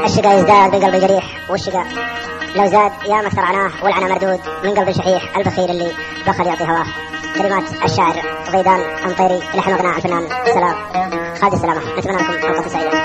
الشقا يزداد من قلب الجريح، والشقا لو زاد يا ما اخترعناه، والعنا مردود من قلب شحيح، البخيل اللي بخل يعطي هواه. كلمات الشاعر ضيدان أمطيري، لحن وغناء الفنان سلام خالد السلامة. نتمنى لكم حلقة سعيدة.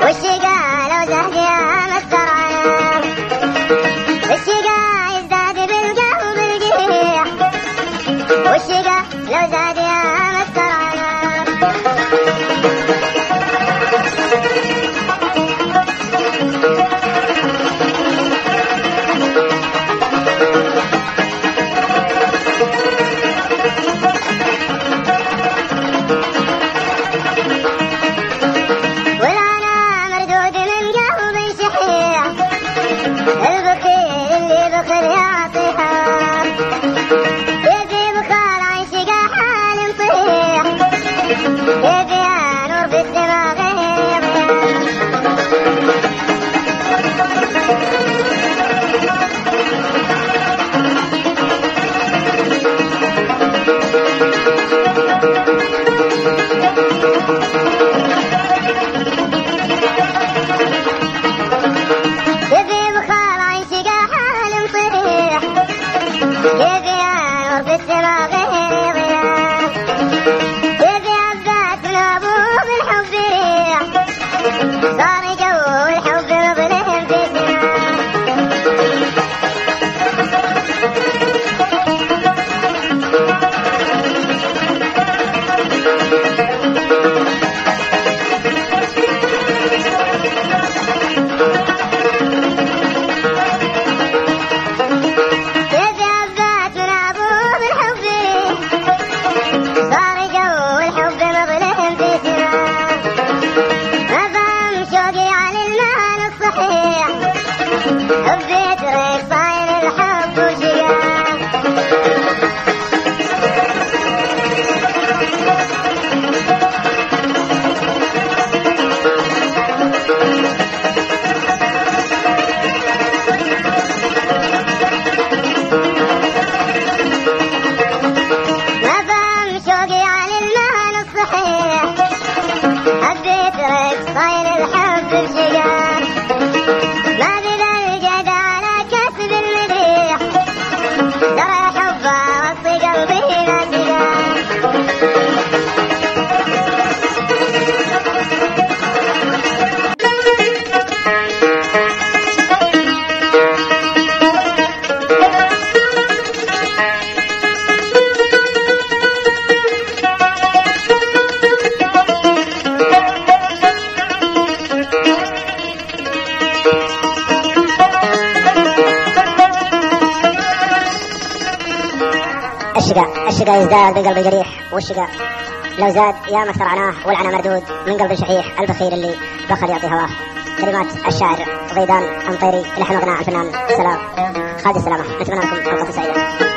والشقا لو زاد يا ما اخترعناه، الشقا يزداد بالقلب الجريح، والشقا لو زاد يا ما اخترعناه. البخيل اللي بخل يعطيها، يبي بخال عن شقا حال نطيح، يبي يا نور بالدماغ يبي نور بالدماغ يضيع، يبي عبات من ابوه بالحب ريح، صار جو الحب مظلم في سماه. حبيت ريك صاير الحب وشقاه، ما فهم شوقي عن المهن الصحيح، حبيت ريك صاير الحب وشقاه. ما بذا الجد على كسب المديح، ترى حبه وصي قلبي ما سقاه. الشقا يزداد من قلب الجريح، والشقا لو زاد يا ما اخترعناه، والعنا مردود من قلب شحيح، البخيل اللي بخل يعطي هواه. كلمات الشاعر ضيدان أمطيري، لحن وغناء الفنان سلام خالد السلامة. نتمنى لكم حلقة سعيدة.